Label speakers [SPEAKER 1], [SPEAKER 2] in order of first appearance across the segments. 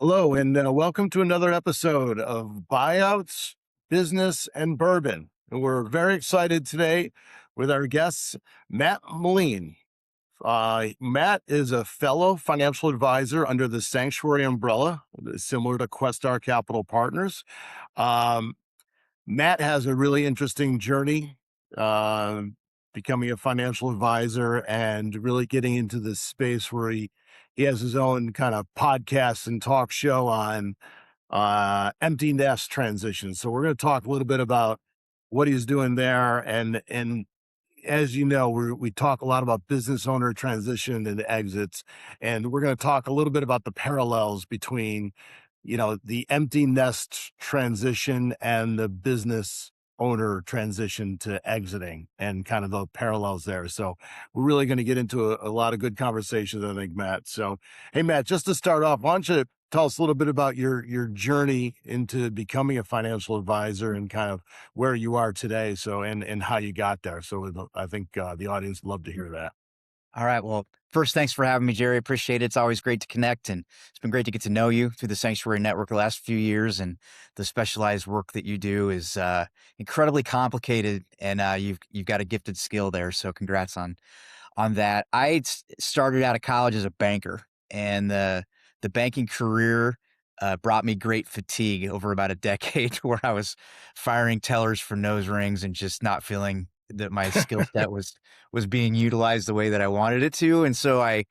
[SPEAKER 1] Hello, and welcome to another episode of Buyouts, Business, and Bourbon. And we're very excited today with our guests, Matt Moline. Matt is a fellow financial advisor under the Sanctuary umbrella, similar to Questar Capital Partners. Um, Matt has a really interesting journey, uh, becoming a financial advisor and really getting into this space where he has his own kind of podcast and talk show on empty nest transition. So we're going to talk a little bit about what he's doing there, and as you know, we talk a lot about business owner transition and exits, and we're going to talk a little bit about the parallels between, the empty nest transition and the business owner transition to exiting and kind of the parallels there. So we're really going to get into a lot of good conversations, I think, Matt. So, hey, Matt, just to start off, why don't you tell us a little bit about your journey into becoming a financial advisor and kind of where you are today. So, and how you got there. So I think the audience would love to hear that.
[SPEAKER 2] All right. Well, first, thanks for having me, Gerry. Appreciate it. It's always great to connect, and it's been great to get to know you through the Sanctuary Network the last few years. And the specialized work that you do is incredibly complicated, and you've got a gifted skill there. So, congrats on that. Started out of college as a banker, and the banking career brought me great fatigue over about a decade, where I was firing tellers for nose rings and just not feeling that my skill set was being utilized the way that I wanted it to. And so I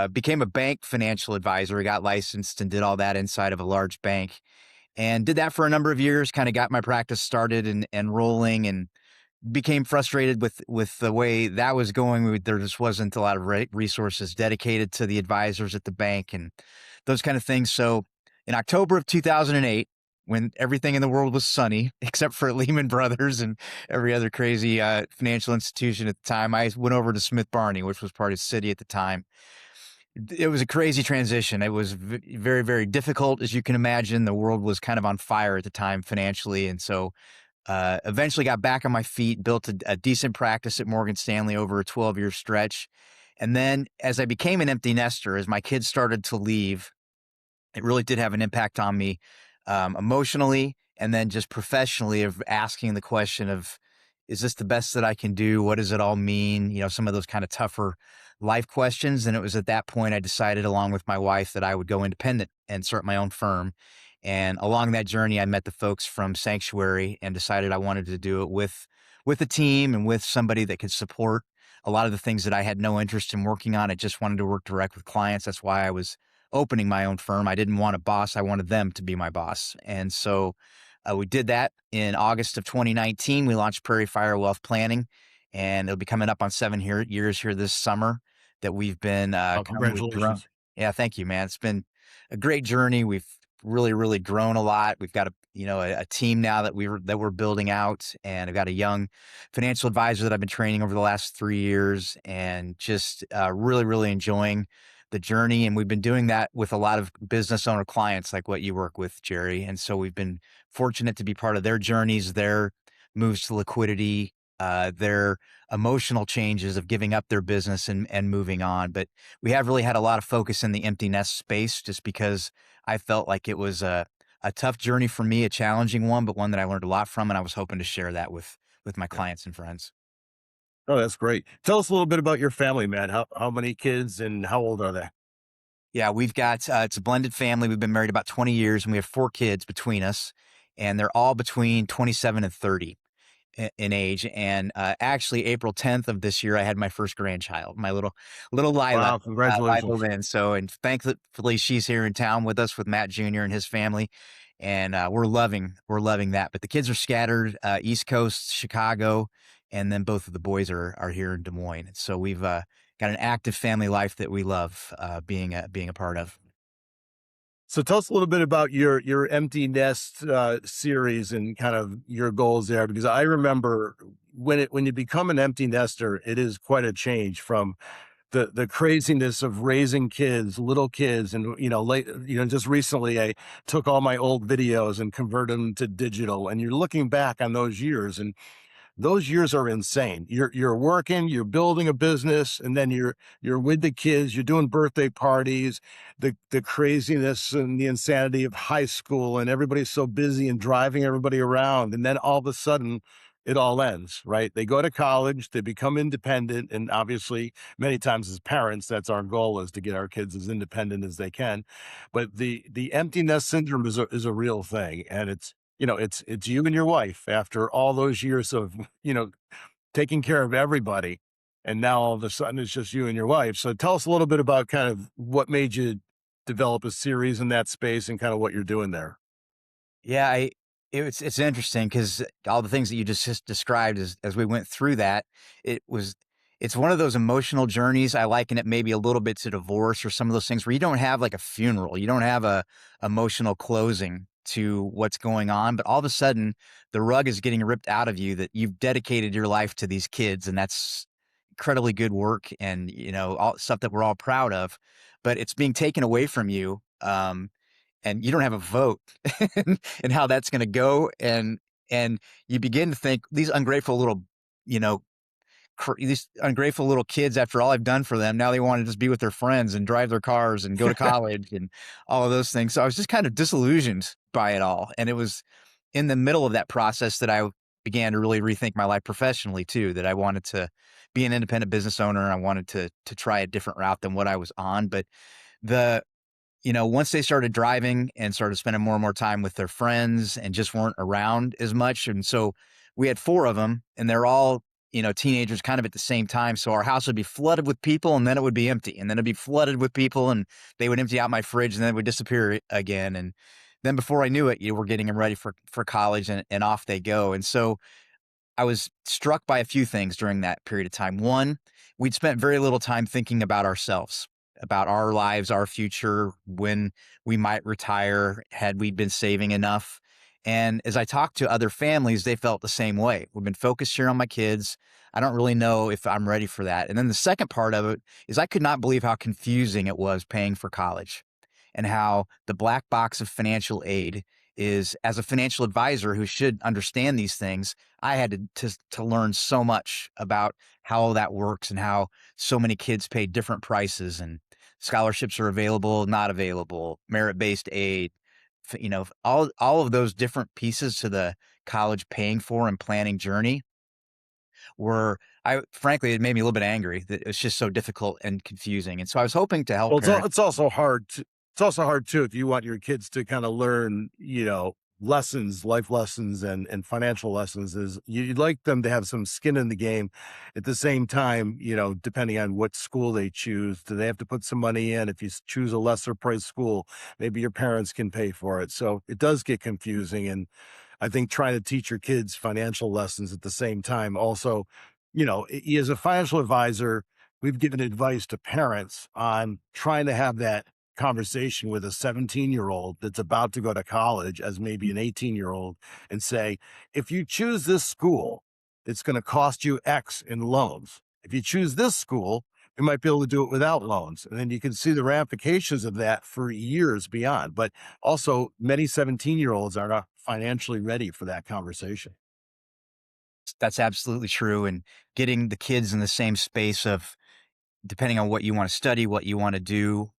[SPEAKER 2] became a bank financial advisor. I got licensed and did all that inside of a large bank, and did that for a number of years, kind of got my practice started and rolling, and became frustrated with the way that was going. There just wasn't a lot of resources dedicated to the advisors at the bank and those kind of things. So in October of 2008, when everything in the world was sunny, except for Lehman Brothers and every other crazy financial institution at the time, I went over to Smith Barney, which was part of Citi at the time. It was a crazy transition. It was very, very difficult, as you can imagine. The world was kind of on fire at the time financially. And so eventually got back on my feet, built a decent practice at Morgan Stanley over a 12-year stretch. And then as I became an empty nester, as my kids started to leave, it really did have an impact on me emotionally, and then just professionally, of asking the question of, is this the best that I can do? What does it all mean? Some of those kind of tougher life questions. And it was at that point I decided, along with my wife, that I would go independent and start my own firm. And along that journey, I met the folks from Sanctuary and decided I wanted to do it with a team and with somebody that could support a lot of the things that I had no interest in working on. I just wanted to work direct with clients. That's why I was opening my own firm. I didn't want a boss. I wanted them to be my boss. And so we did that in August of 2019. We launched Prairie Fire Wealth Planning, and it'll be coming up on 7 years here this summer that we've been
[SPEAKER 1] Oh,
[SPEAKER 2] we've grown.
[SPEAKER 1] congratulations.
[SPEAKER 2] Yeah, thank you, man. It's been a great journey. We've really, really grown a lot. We've got a team now that we're building out, and I've got a young financial advisor that I've been training over the last 3 years, and just really, really enjoying the journey. And we've been doing that with a lot of business owner clients like what you work with, Gerry. And so we've been fortunate to be part of their journeys, their moves to liquidity, their emotional changes of giving up their business and moving on. But we have really had a lot of focus in the empty nest space, just because I felt like it was a tough journey for me, a challenging one, but one that I learned a lot from. And I was hoping to share that with my
[SPEAKER 1] Yeah.
[SPEAKER 2] clients and friends.
[SPEAKER 1] Oh, that's great. Tell us a little bit about your family, Matt. How many kids and how old are they?
[SPEAKER 2] Yeah, we've got it's a blended family. We've been married about 20 years, and we have 4 kids between us, and they're all between 27 and 30 in age. And actually, April 10th of this year, I had my first grandchild, my little Lila,
[SPEAKER 1] Wow,
[SPEAKER 2] Lila
[SPEAKER 1] congratulations.
[SPEAKER 2] Lynn. So, and thankfully, she's here in town with us with Matt Jr. and his family, and we're loving that. But the kids are scattered, East Coast, Chicago, and then both of the boys are here in Des Moines. So we've got an active family life that we love being a part of.
[SPEAKER 1] So tell us a little bit about your empty nest series and kind of your goals there, because I remember when you become an empty nester, it is quite a change from the craziness of raising kids, little kids, and just recently I took all my old videos and converted them to digital, and you're looking back on those years, and those years are insane. You're working, you're building a business, and then you're with the kids, you're doing birthday parties, the craziness and the insanity of high school, and everybody's so busy and driving everybody around. And then all of a sudden it all ends, right? They go to college, they become independent, and obviously many times as parents, that's our goal, is to get our kids as independent as they can. But the empty nest syndrome is a real thing. And it's you and your wife after all those years of, taking care of everybody. And now all of a sudden it's just you and your wife. So tell us a little bit about kind of what made you develop a series in that space and kind of what you're doing there.
[SPEAKER 2] Yeah, it's interesting because all the things that you just described as we went through that, it was it's one of those emotional journeys. I liken it maybe a little bit to divorce or some of those things where you don't have like a funeral, you don't have a emotional closing to what's going on, but all of a sudden the rug is getting ripped out of you that you've dedicated your life to these kids, and that's incredibly good work and all stuff that we're all proud of, but it's being taken away from you. And you don't have a vote in how that's going to go. And you begin to think these ungrateful little, you know, these ungrateful little kids, after all I've done for them, now they want to just be with their friends and drive their cars and go to college and all of those things. So I was just kind of disillusioned by it all. And it was in the middle of that process that I began to really rethink my life professionally too, that I wanted to be an independent business owner. And I wanted to try a different route than what I was on. But the once they started driving and started spending more and more time with their friends and just weren't around as much. And so we had four of them and they're all, teenagers kind of at the same time. So our house would be flooded with people and then it would be empty. And then it'd be flooded with people and they would empty out my fridge and then it would disappear again. And then before I knew it, we're getting them ready for college and off they go. And so I was struck by a few things during that period of time. One, we'd spent very little time thinking about ourselves, about our lives, our future, when we might retire, had we been saving enough. And as I talked to other families, they felt the same way. We've been focused here on my kids. I don't really know if I'm ready for that. And then the second part of it is I could not believe how confusing it was paying for college and how the black box of financial aid is, as a financial advisor who should understand these things, I had to learn so much about how all that works and how so many kids pay different prices and scholarships are available, not available, merit-based aid, all of those different pieces to the college paying for and planning journey were, I frankly, it made me a little bit angry that it's just so difficult and confusing. And so I was hoping to help
[SPEAKER 1] Well,
[SPEAKER 2] parents.
[SPEAKER 1] it's also hard it's also hard too if you want your kids to kind of learn, lessons, life lessons and financial lessons. Is you'd like them to have some skin in the game. At the same time, depending on what school they choose, do they have to put some money in? If you choose a lesser price school, maybe your parents can pay for it. So it does get confusing. And I think trying to teach your kids financial lessons at the same time also, as a financial advisor, we've given advice to parents on trying to have that conversation with a 17-year-old that's about to go to college as maybe an 18-year-old and say, if you choose this school, it's going to cost you X in loans. If you choose this school, you might be able to do it without loans. And then you can see the ramifications of that for years beyond. But also, many 17-year-olds are not financially ready for that conversation.
[SPEAKER 2] That's absolutely true. And getting the kids in the same space of, depending on what you want to study, what you want to do,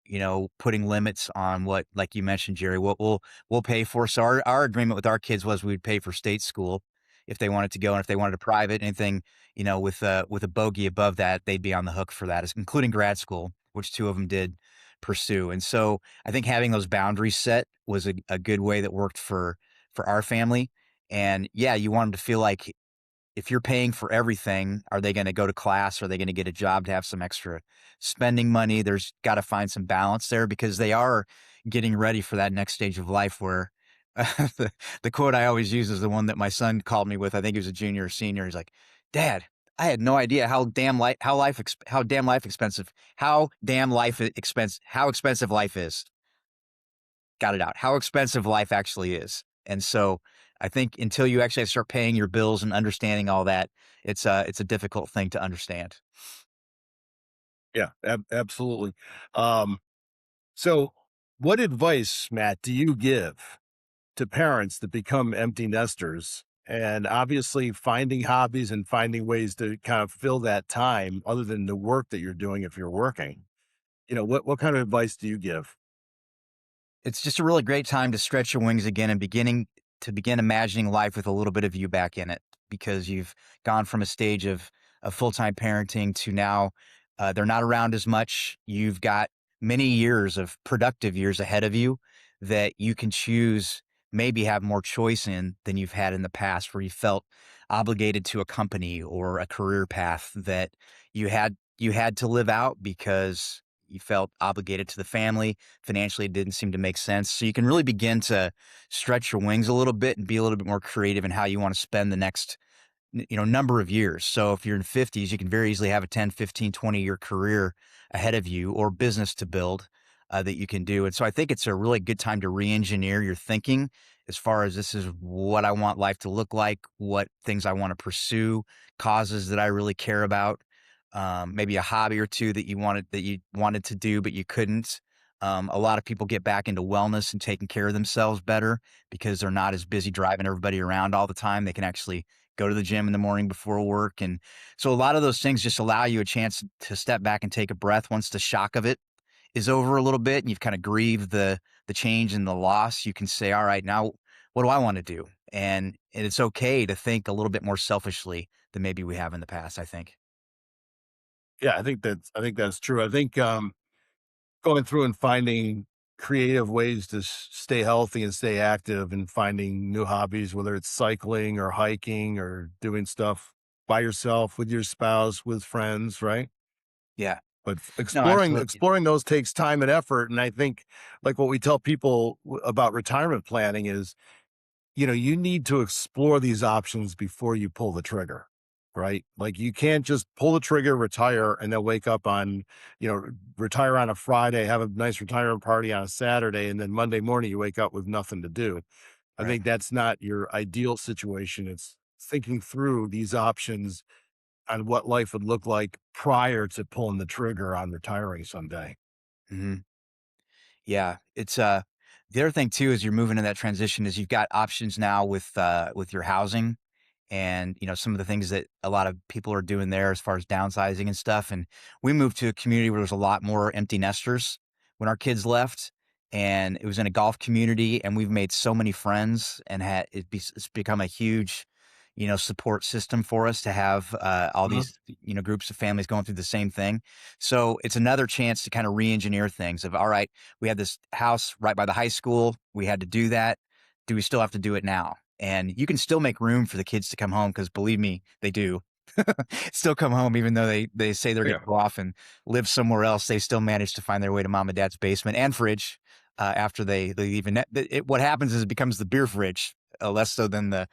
[SPEAKER 2] putting limits on what, like you mentioned, Gerry, what we'll pay for. So our agreement with our kids was we'd pay for state school if they wanted to go, and if they wanted a private, anything, with a bogey above that, they'd be on the hook for that, including grad school, which two of them did pursue. And so I think having those boundaries set was a good way that worked for our family. And yeah, you want them to feel like if you're paying for everything, are they gonna go to class? Are they gonna get a job to have some extra spending money? There's gotta find some balance there because they are getting ready for that next stage of life where the quote I always use is the one that my son called me with. I think he was a junior or senior. He's like, "Dad, I had no idea how expensive life is." Got it out. How expensive life actually is. And so I think until you actually start paying your bills and understanding all that, it's a difficult thing to understand.
[SPEAKER 1] Yeah, absolutely. Um, so, what advice, Matt, do you give to parents that become empty nesters And obviously finding hobbies and finding ways to kind of fill that time other than the work that you're doing if you're working. What kind of advice do you give?
[SPEAKER 2] It's just a really great time to stretch your wings again and begin imagining life with a little bit of you back in it, because you've gone from a stage of full-time parenting to now they're not around as much. You've got many years of productive years ahead of you that you can choose, maybe have more choice in than you've had in the past, where you felt obligated to a company or a career path that you had to live out because you felt obligated to the family. Financially, it didn't seem to make sense. So you can really begin to stretch your wings a little bit and be a little bit more creative in how you want to spend the next number of years. So if you're in 50s, you can very easily have a 10, 15, 20-year career ahead of you, or business to build that you can do. And so I think it's a really good time to re-engineer your thinking as far as, this is what I want life to look like, what things I want to pursue, causes that I really care about, maybe a hobby or two that you wanted to do but you couldn't. A lot of people get back into wellness and taking care of themselves better because they're not as busy driving everybody around all the time. They can actually go to the gym in the morning before work. And so a lot of those things just allow you a chance to step back and take a breath once the shock of it is over a little bit and you've kind of grieved the change and the loss. You can say, all right, now what do I want to do? And it's okay to think a little bit more selfishly than maybe we have in the past, I think.
[SPEAKER 1] Yeah, I think that's true. I think going through and finding creative ways to stay healthy and stay active and finding new hobbies, whether it's cycling or hiking or doing stuff by yourself, with your spouse, with friends, right?
[SPEAKER 2] Yeah.
[SPEAKER 1] But
[SPEAKER 2] No,
[SPEAKER 1] exploring
[SPEAKER 2] absolutely.
[SPEAKER 1] exploring those takes time and effort. And I think, like what we tell people about retirement planning is, you need to explore these options before you pull the trigger, right? Like you can't just pull the trigger, retire, and then wake up on, retire on a Friday, have a nice retirement party on a Saturday, and then Monday morning you wake up with nothing to do. I
[SPEAKER 2] Right.
[SPEAKER 1] think that's not your ideal situation. It's thinking through these options on what life would look like prior to pulling the trigger on retiring someday.
[SPEAKER 2] Mhm. Yeah, it's the other thing too is you're moving in that transition is you've got options now with your housing, and some of the things that a lot of people are doing there as far as downsizing and stuff. And we moved to a community where there's a lot more empty nesters when our kids left, and it was in a golf community, and we've made so many friends and it's become a huge support system for us to have all
[SPEAKER 1] Uh-huh.
[SPEAKER 2] these groups of families going through the same thing. So it's another chance to kind of re-engineer things of, all right, we had this house right by the high school, we had to do that, do we still have to do it now? And you can still make room for the kids to come home, because believe me, they do. Still come home even though they say they're gonna
[SPEAKER 1] Yeah.
[SPEAKER 2] go off and live somewhere else. They still manage to find their way to mom and dad's basement and fridge, after they leave. And what happens is it becomes the beer fridge, less so than the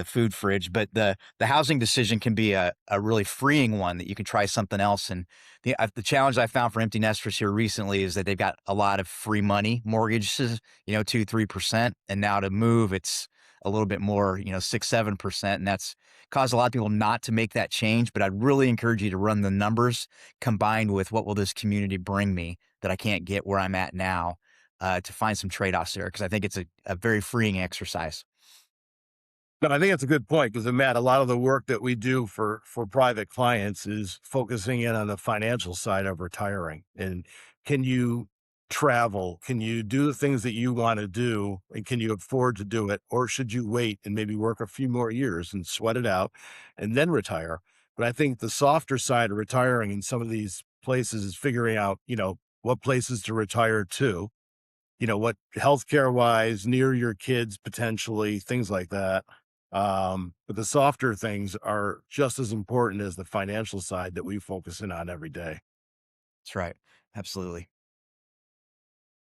[SPEAKER 2] food fridge. But the housing decision can be a really freeing one, that you can try something else. And the challenge I found for empty nesters here recently is that they've got a lot of free money mortgages, 2-3%, and now to move, it's a little bit more, 6-7%, and that's caused a lot of people not to make that change. But I'd really encourage you to run the numbers combined with, what will this community bring me that I can't get where I'm at now, to find some trade-offs there, because I think it's a very freeing exercise.
[SPEAKER 1] No, I think that's a good point because, Matt, a lot of the work that we do for private clients is focusing in on the financial side of retiring. And can you travel? Can you do the things that you want to do? And can you afford to do it? Or should you wait and maybe work a few more years and sweat it out and then retire? But I think the softer side of retiring in some of these places is figuring out, what places to retire to, what healthcare wise, near your kids, potentially, things like that. But the softer things are just as important as the financial side that we focus in on every day.
[SPEAKER 2] That's right. Absolutely.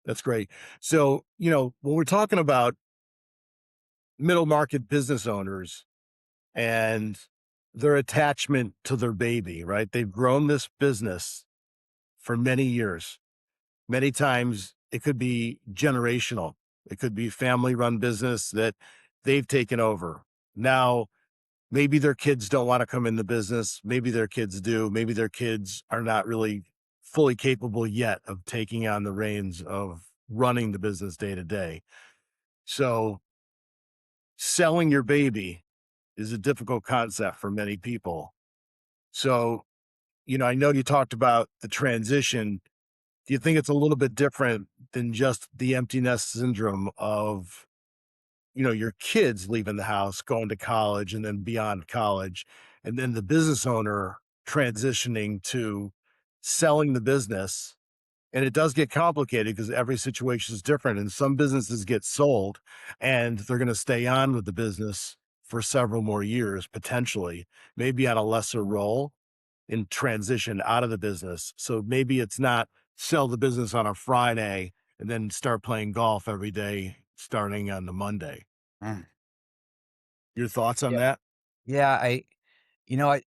[SPEAKER 1] That's great. So, when we're talking about middle market business owners and their attachment to their baby, right? They've grown this business for many years. Many times it could be generational. It could be family run business that they've taken over. Now, maybe their kids don't want to come in the business. Maybe their kids do. Maybe their kids are not really fully capable yet of taking on the reins of running the business day to day. So selling your baby is a difficult concept for many people. So, I know you talked about the transition. Do you think it's a little bit different than just the empty nest syndrome of, your kids leaving the house, going to college and then beyond college, and then the business owner transitioning to selling the business? And it does get complicated because every situation is different. And some businesses get sold and they're going to stay on with the business for several more years, potentially, maybe on a lesser role in transition out of the business. So maybe it's not sell the business on a Friday and then start playing golf every day starting on the Monday.
[SPEAKER 2] Mm.
[SPEAKER 1] Your thoughts on
[SPEAKER 2] Yeah.
[SPEAKER 1] that?
[SPEAKER 2] Yeah,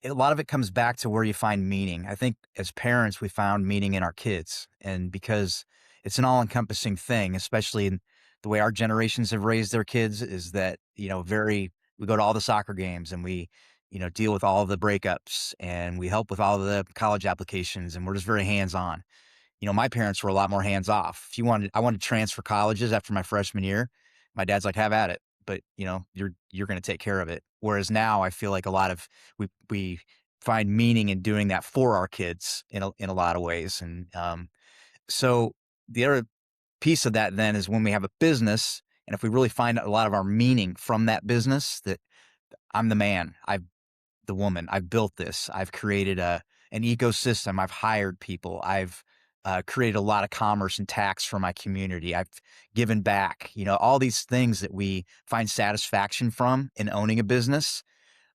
[SPEAKER 2] a lot of it comes back to where you find meaning. I think as parents, we found meaning in our kids. And because it's an all encompassing thing, especially in the way our generations have raised their kids, is that, we go to all the soccer games and we, deal with all of the breakups and we help with all of the college applications and we're just very hands on. My parents were a lot more hands off. If I wanted to transfer colleges after my freshman year. My dad's like, have at it, but you're going to take care of it. Whereas now I feel like a lot of we find meaning in doing that for our kids in a lot of ways. And so the other piece of that then is when we have a business, and if we really find a lot of our meaning from that business, that I'm the man, I've the woman. I've built this. I've created an ecosystem. I've hired people. I've created a lot of commerce and tax for my community. I've given back. All these things that we find satisfaction from in owning a business.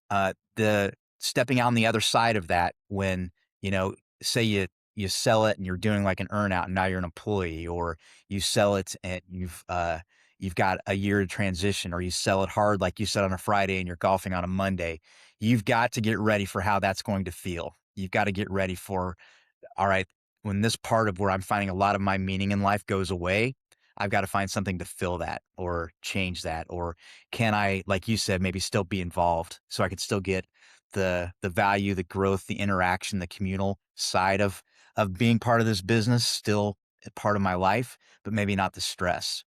[SPEAKER 2] The stepping out on the other side of that when, say you sell it and you're doing like an earn out and now you're an employee, or you sell it and you've got a year to transition, or you sell it hard like you said on a Friday and you're golfing on a Monday. You've got to get ready for how that's going to feel. You've got to get ready for, all right, when this part of where I'm finding a lot of my meaning in life goes away, I've got to find something to fill that or change that. Or can I, like you said, maybe still be involved so I could still get the value, the growth, the interaction, the communal side of being part of this business still a part of my life, but maybe not the stress.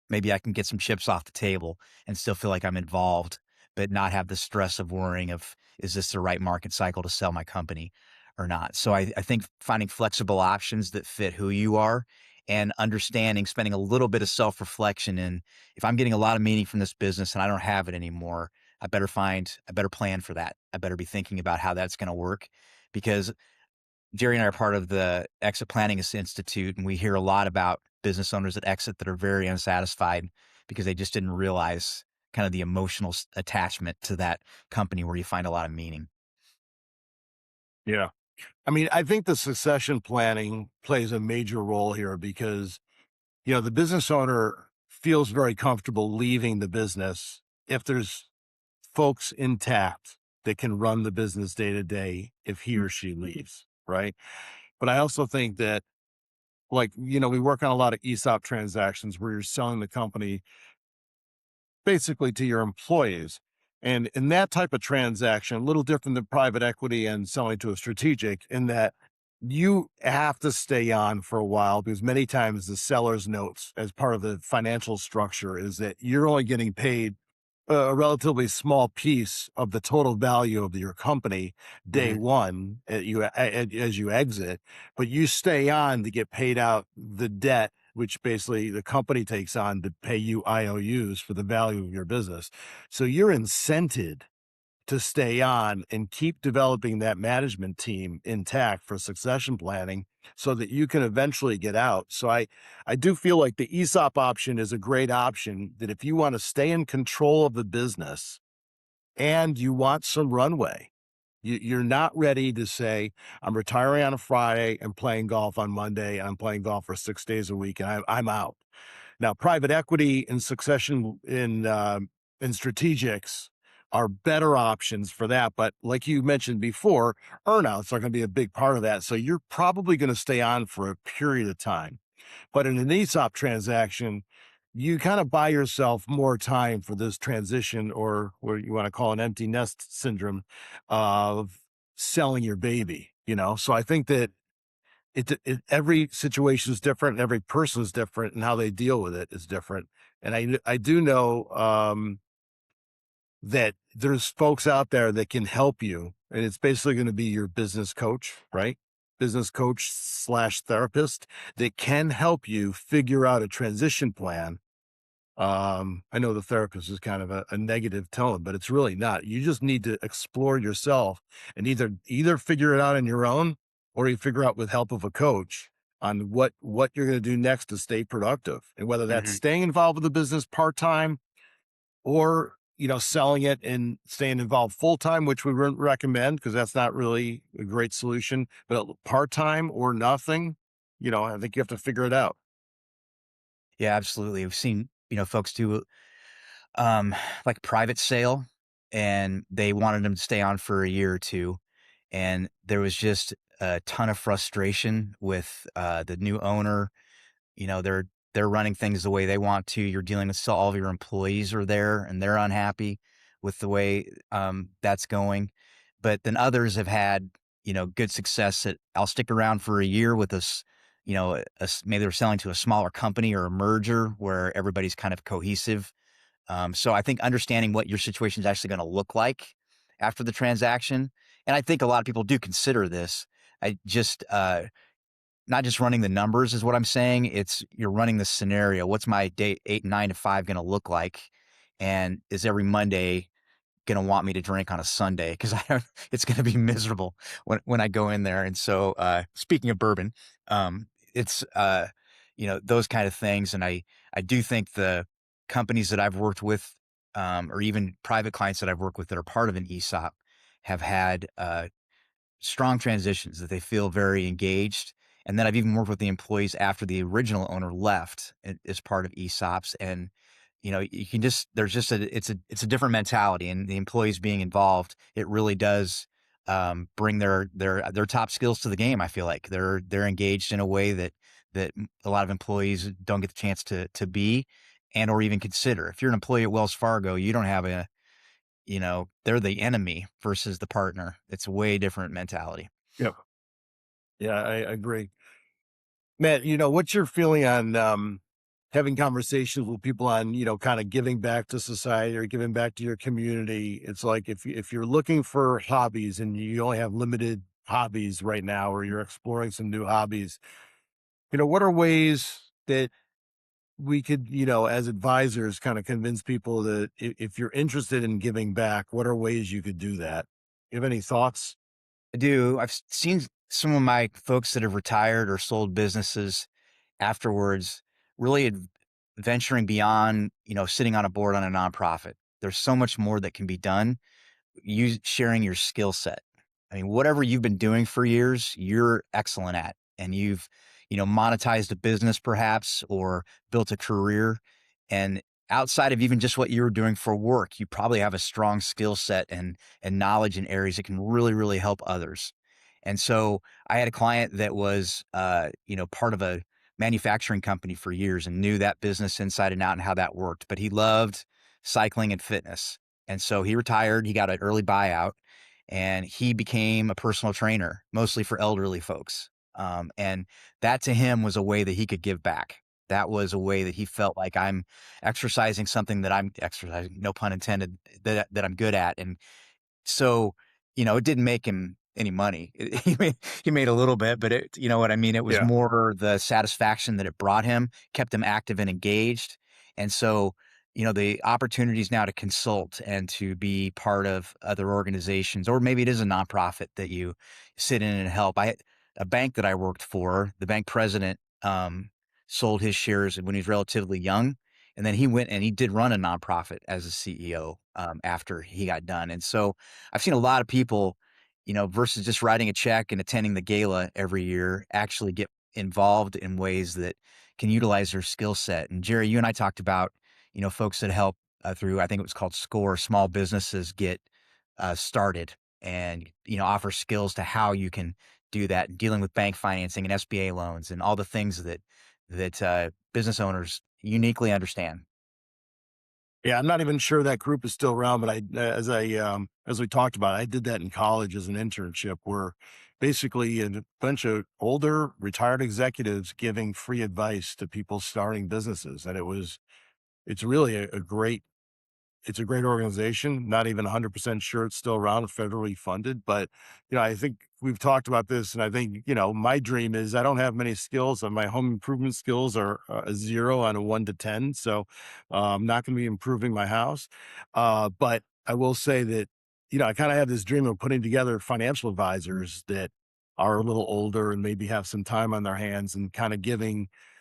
[SPEAKER 2] Maybe I can get some chips off the table and still feel like I'm involved, but not have the stress of worrying of, is this the right market cycle to sell my company or not? So I think finding flexible options that fit who you are and understanding, spending a little bit of self-reflection in, if I'm getting a lot of meaning from this business and I don't have it anymore, I better plan for that. I better be thinking about how that's going to work, because Gerry and I are part of the Exit Planning Institute, and we hear a lot about business owners that exit that are very unsatisfied because they just didn't realize kind of the emotional attachment to that company where you find a lot of meaning.
[SPEAKER 1] Yeah. I mean, I think the succession planning plays a major role here because, the business owner feels very comfortable leaving the business if there's folks intact that can run the business day to day if he or she leaves, right? But I also think that, like, we work on a lot of ESOP transactions where you're selling the company basically to your employees. And in that type of transaction, a little different than private equity and selling to a strategic, in that you have to stay on for a while because many times the seller's notes as part of the financial structure is that you're only getting paid a relatively small piece of the total value of your company day
[SPEAKER 2] Mhm.
[SPEAKER 1] one as you exit, but you stay on to get paid out the debt, which basically the company takes on to pay you IOUs for the value of your business. So you're incented to stay on and keep developing that management team intact for succession planning so that you can eventually get out. So I do feel like the ESOP option is a great option, that if you want to stay in control of the business and you want some runway, you're not ready to say, I'm retiring on a Friday and playing golf on Monday, and I'm playing golf for 6 days a week and I'm out. Now, private equity and succession in strategics are better options for that. But like you mentioned before, earnouts are going to be a big part of that. So you're probably going to stay on for a period of time. But in an ESOP transaction, you kind of buy yourself more time for this transition, or what you want to call an empty nest syndrome of selling your baby. So I think that every situation is different, and every person is different, and how they deal with it is different. And I do know. that there's folks out there that can help you, and it's basically going to be your business coach, right? Business coach slash therapist that can help you figure out a transition plan. I know the therapist is kind of a negative tone, but it's really not. You just need to explore yourself and either figure it out on your own, or you figure out with help of a coach on what you're going to do next to stay productive, and whether that's
[SPEAKER 2] Mhm.
[SPEAKER 1] staying involved with the business part time, or selling it and staying involved full time, which we wouldn't recommend because that's not really a great solution. But part time or nothing, I think you have to figure it out.
[SPEAKER 2] Yeah, absolutely. We've seen, folks do, um, like private sale, and they wanted them to stay on for a year or 2, and there was just a ton of frustration with, the new owner. They're running things the way they want to. You're dealing with all of your employees are there, and they're unhappy with the way, that's going. But then others have had, good success at, "I'll stick around for a year with this," maybe they're selling to a smaller company or a merger where everybody's kind of cohesive. So I think understanding what your situation is actually gonna look like after the transaction, and I think a lot of people do consider this. I just, not just running the numbers is what I'm saying, it's you're running the scenario. What's my day 8, 9 to 5 gonna look like? And is every Monday gonna want me to drink on a Sunday? Because I don't it's gonna be miserable when I go in there. And so, speaking of bourbon, it's, those kind of things. And I do think the companies that I've worked with, or even private clients that I've worked with that are part of an ESOP have had, strong transitions that they feel very engaged. And then I've even worked with the employees after the original owner left as part of ESOPs. And, you can just, there's just it's a different mentality, and the employees being involved, it really does, bring their top skills to the game. I feel like they're engaged in a way that a lot of employees don't get the chance to be, and, or even consider. If you're an employee at Wells Fargo, you don't have they're the enemy versus the partner. It's a way different mentality.
[SPEAKER 1] Yep. Yeah, I agree. Matt, what's your feeling on having conversations with people on, kind of giving back to society or giving back to your community? It's like if you're looking for hobbies and you only have limited hobbies right now, or you're exploring some new hobbies, what are ways that we could, as advisors, kind of convince people that if you're interested in giving back, what are ways you could do that? You have any thoughts?
[SPEAKER 2] I do. I've seen some of my folks that have retired or sold businesses afterwards really venturing beyond, sitting on a board on a nonprofit. There's so much more that can be done. You sharing your skill set. I mean, whatever you've been doing for years, you're excellent at, and you've, monetized a business perhaps, or built a career. And outside of even just what you were doing for work, you probably have a strong skill set and knowledge in areas that can really, really help others. And so I had a client that was, part of a manufacturing company for years and knew that business inside and out and how that worked. But he loved cycling and fitness. And so he retired, he got an early buyout, and he became a personal trainer, mostly for elderly folks. And that to him was a way that he could give back. That was a way that he felt like I'm exercising something that I'm exercising, no pun intended, that I'm good at. And so, it didn't make him any money. He made a little bit, but you know what I mean? It was
[SPEAKER 1] Yeah.
[SPEAKER 2] more the satisfaction that it brought him, kept him active and engaged. And so, the opportunities now to consult and to be part of other organizations, or maybe it is a nonprofit that you sit in and help. A bank that I worked for, the bank president, sold his shares when he was relatively young. And then he went and he did run a nonprofit as a CEO, after he got done. And so I've seen a lot of people, versus just writing a check and attending the gala every year, actually get involved in ways that can utilize their skill set. And Gerry, you and I talked about, folks that help, through, I think it was called SCORE, small businesses get, started, and, offer skills to how you can do that, and dealing with bank financing and SBA loans and all the things that business owners uniquely understand.
[SPEAKER 1] Yeah, I'm not even sure that group is still around, but as we talked about, I did that in college as an internship, where basically a bunch of older retired executives giving free advice to people starting businesses. And it's really a great it's a great organization. Not even 100% sure it's still around, federally funded. But, I think we've talked about this. And I think, my dream is I don't have many skills, and my home improvement skills are a zero on a 1 to 10. So I'm not going to be improving my house. But I will say that, I kind of have this dream of putting together financial advisors that are a little older and maybe have some time on their hands, and kind of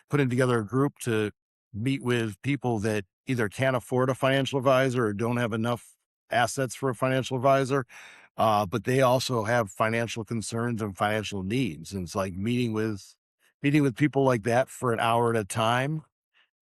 [SPEAKER 1] putting together a group to meet with people that either can't afford a financial advisor or don't have enough assets for a financial advisor, but they also have financial concerns and financial needs. And it's like meeting with people like that for an hour at a time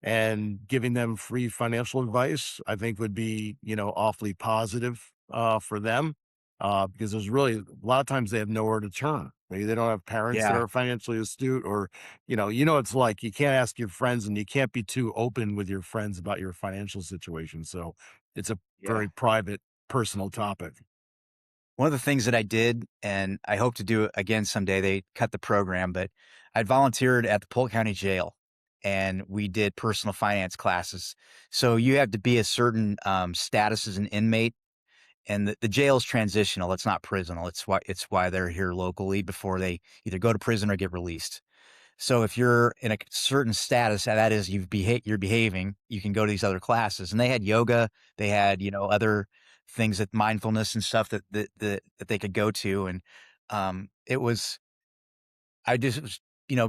[SPEAKER 1] and giving them free financial advice, I think would be, awfully positive for them, because there's really a lot of times they have nowhere to turn. Maybe they don't have parents that
[SPEAKER 2] Yeah.
[SPEAKER 1] are financially astute, or, it's like you can't ask your friends, and you can't be too open with your friends about your financial situation. So it's a
[SPEAKER 2] Yeah.
[SPEAKER 1] very private, personal topic.
[SPEAKER 2] One of the things that I did, and I hope to do it again someday, they cut the program, but I volunteered at the Polk County Jail, and we did personal finance classes. So you have to be a certain status as an inmate, and the jail is transitional. It's not prisonal. It's why they're here locally before they either go to prison or get released. So if you're in a certain status, and that is you're behaving, you can go to these other classes. And they had yoga, they had, other things that mindfulness and stuff that they could go to. And it was I just was,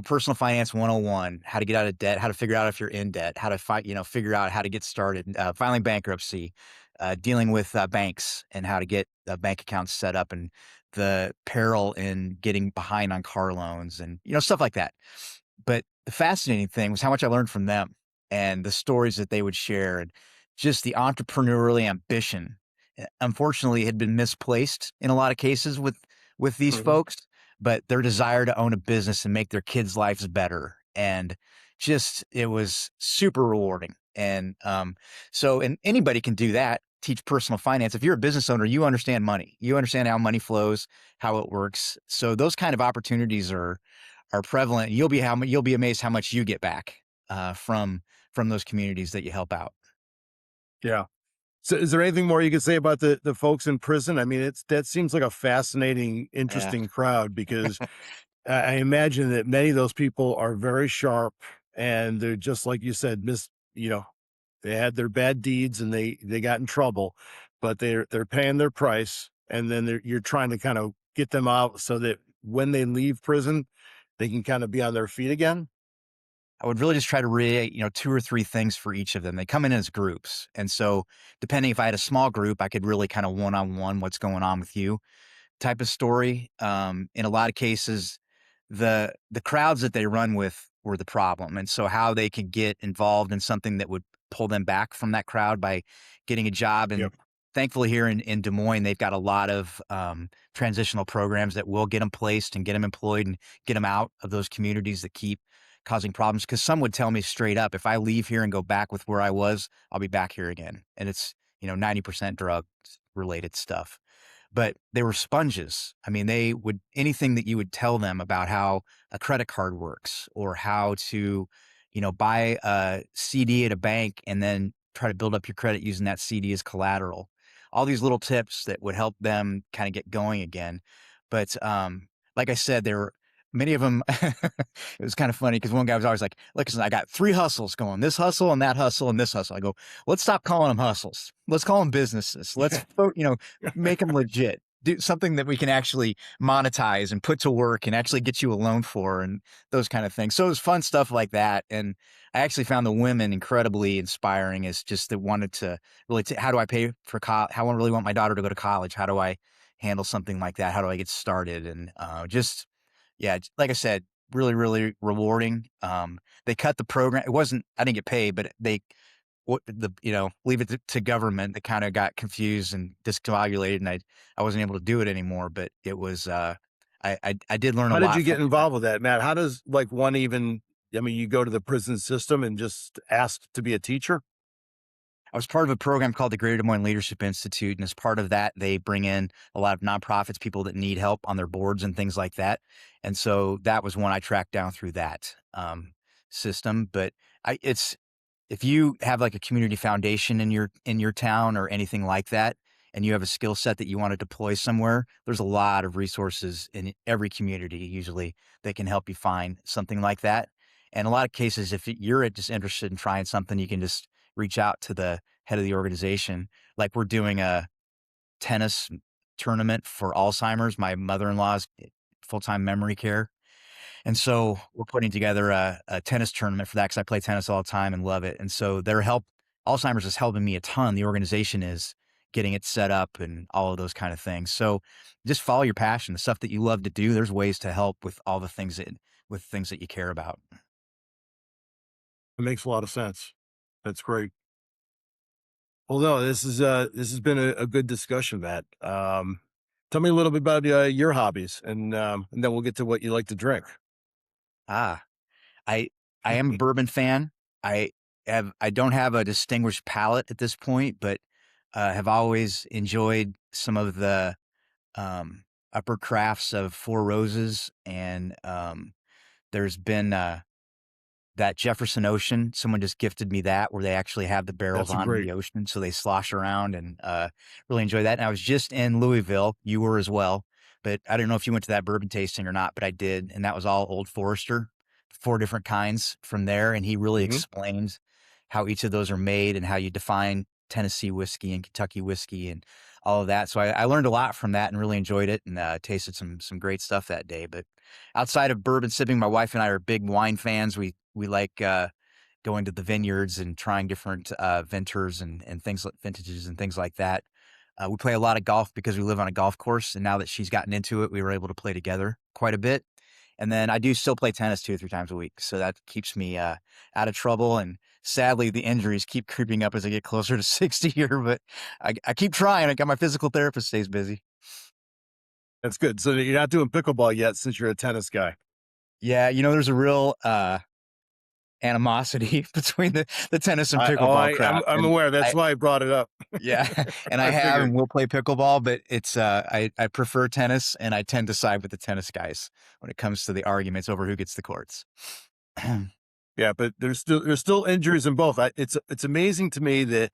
[SPEAKER 2] personal finance 101, how to get out of debt, how to figure out if you're in debt, how to fight, figure out how to get started, filing bankruptcy, dealing with banks and how to get bank accounts set up, and the peril in getting behind on car loans and, stuff like that. But the fascinating thing was how much I learned from them and the stories that they would share, and just the entrepreneurial ambition. Unfortunately, had been misplaced in a lot of cases with these
[SPEAKER 1] Mhm.
[SPEAKER 2] folks, but their desire to own a business and make their kids' lives better. And just it was super rewarding. And anybody can do that, teach personal finance. If you're a business owner, you understand money. You understand how money flows, how it works. So those kind of opportunities are prevalent. You'll be amazed how much you get back from those communities that you help out.
[SPEAKER 1] Yeah. So is there anything more you could say about the folks in prison? I mean, that seems like a fascinating,
[SPEAKER 2] Yeah.
[SPEAKER 1] interesting crowd, because I imagine that many of those people are very sharp, and they're just like you said, they had their bad deeds, and they got in trouble, but they're paying their price, and then you're trying to kind of get them out so that when they leave prison, they can kind of be on their feet again.
[SPEAKER 2] I would really just try to relate, two or three things for each of them. They come in as groups. And so depending if I had a small group, I could really kind of one-on-one what's going on with you type of story. In a lot of cases, the crowds that they run with were the problem, and so how they could get involved in something that would pull them back from that crowd by getting a job. And
[SPEAKER 1] Yep.
[SPEAKER 2] thankfully, here in Des Moines, they've got a lot of transitional programs that will get them placed and get them employed and get them out of those communities that keep causing problems. Because some would tell me straight up, if I leave here and go back with where I was, I'll be back here again, and it's 90% drug related stuff, but they were sponges. I mean, they would anything that you would tell them about how a credit card works, or how to, buy a CD at a bank and then try to build up your credit using that CD as collateral. All these little tips that would help them kind of get going again. But like I said, there were many of them. It was kind of funny because one guy was always like, "Listen, I got 3 hustles going: this hustle and that hustle and this hustle." I go, "Let's stop calling them hustles. Let's call them businesses. Make them legit. Do something that we can actually monetize and put to work and actually get you a loan for, and those kind of things." So it was fun stuff like that. And I actually found the women incredibly inspiring, as just that wanted to really, how do I pay for college? How I really want my daughter to go to college. How do I handle something like that? How do I get started? And yeah, like I said, really, really rewarding. They cut the program. I didn't get paid, but leave it to government. They kind of got confused and discombobulated, and I wasn't able to do it anymore. But it was, I did learn a
[SPEAKER 1] How did
[SPEAKER 2] lot
[SPEAKER 1] you
[SPEAKER 2] from
[SPEAKER 1] get
[SPEAKER 2] it.
[SPEAKER 1] involved with that, Matt? How does like one even? I mean, you go to the prison system and just ask to be a teacher.
[SPEAKER 2] I was part of a program called the Greater Des Moines Leadership Institute, and as part of that, they bring in a lot of nonprofits, people that need help on their boards and things like that. And so that was one I tracked down through that system. But it's if you have like a community foundation in your town or anything like that, and you have a skill set that you want to deploy somewhere, there's a lot of resources in every community usually that can help you find something like that. And a lot of cases, if you're just interested in trying something, you can just reach out to the head of the organization. Like we're doing a tennis tournament for Alzheimer's. My mother-in-law's full-time memory care. And so we're putting together a tennis tournament for that because I play tennis all the time and love it. And so Alzheimer's is helping me a ton. The organization is getting it set up and all of those kind of things. So just follow your passion, the stuff that you love to do. There's ways to help with all the with things that you care about.
[SPEAKER 1] It makes a lot of sense. That's great. Well, no, this has been a good discussion, Matt. Tell me a little bit about your hobbies, and then we'll get to what you like to drink.
[SPEAKER 2] Ah, I I am a bourbon fan. I I don't have a distinguished palate at this point, but have always enjoyed some of the upper crafts of Four Roses, and there's been that Jefferson Ocean. Someone just gifted me that, where they actually have the barrels
[SPEAKER 1] That's a
[SPEAKER 2] on in
[SPEAKER 1] great.
[SPEAKER 2] the ocean, so they slosh around, and really enjoy that. And I was just in Louisville. You were as well, but I don't know if you went to that bourbon tasting or not, but I did, and that was all Old Forester, 4 different kinds from there, and he really
[SPEAKER 1] Mhm.
[SPEAKER 2] explains how each of those are made and how you define Tennessee whiskey and Kentucky whiskey and all of that. So I learned a lot from that and really enjoyed it, and tasted some great stuff that day. But outside of bourbon sipping, my wife and I are big wine fans. We like going to the vineyards and trying different vinters and things like vintages and things like that. We play a lot of golf because we live on a golf course, and now that she's gotten into it, we were able to play together quite a bit. And then I do still play tennis 2 or 3 times a week, so that keeps me out of trouble. And sadly, the injuries keep creeping up as I get closer to 60 here, but I keep trying. I got my physical therapist stays busy.
[SPEAKER 1] That's good. So you're not doing pickleball yet, since you're a tennis guy.
[SPEAKER 2] Yeah, there's a real animosity between the tennis and pickleball crowd,
[SPEAKER 1] I'm
[SPEAKER 2] and
[SPEAKER 1] aware. That's
[SPEAKER 2] I
[SPEAKER 1] why I brought it up.
[SPEAKER 2] yeah, and I
[SPEAKER 1] I
[SPEAKER 2] have
[SPEAKER 1] figured.
[SPEAKER 2] and will play pickleball, but it's I prefer tennis, and I tend to side with the tennis guys when it comes to the arguments over who gets the courts.
[SPEAKER 1] Yeah, but there's still injuries in both. It's amazing to me that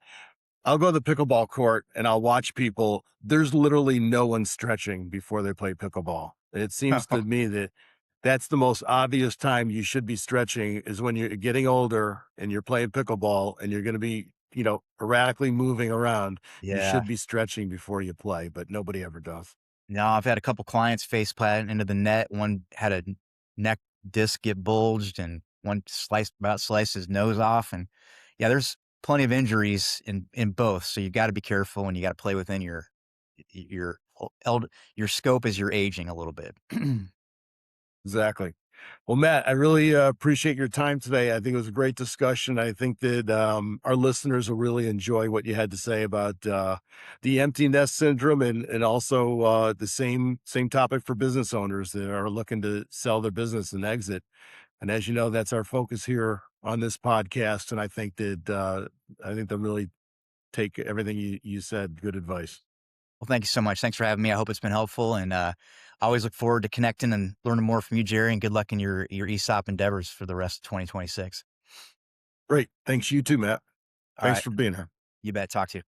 [SPEAKER 1] I'll go to the pickleball court and I'll watch people. There's literally no one stretching before they play pickleball. It seems to me that that's the most obvious time you should be stretching is when you're getting older and you're playing pickleball and you're going to be, erratically moving around. You
[SPEAKER 2] Yeah.
[SPEAKER 1] should be stretching before you play, but nobody ever does.
[SPEAKER 2] No, I've had a couple clients face plant into the net. One had a neck disc get bulged, and one sliced his nose off. And yeah, there's plenty of injuries in both. So you got to be careful, and you got to play within your your scope as you're aging a little bit.
[SPEAKER 1] Exactly. Well, Matt, I really appreciate your time today. I think it was a great discussion. I think that our listeners will really enjoy what you had to say about the empty nest syndrome, and also the same topic for business owners that are looking to sell their business and exit. And as you know, that's our focus here on this podcast. And I think they'll really take everything you said. Good advice.
[SPEAKER 2] Well, thank you so much. Thanks for having me. I hope it's been helpful, and I always look forward to connecting and learning more from you, Gerry. And good luck in your ESOP endeavors for the rest of 2026.
[SPEAKER 1] Great. Thanks, you too, Matt.
[SPEAKER 2] All
[SPEAKER 1] Thanks
[SPEAKER 2] right,
[SPEAKER 1] for being here.
[SPEAKER 2] you bet. Talk to you.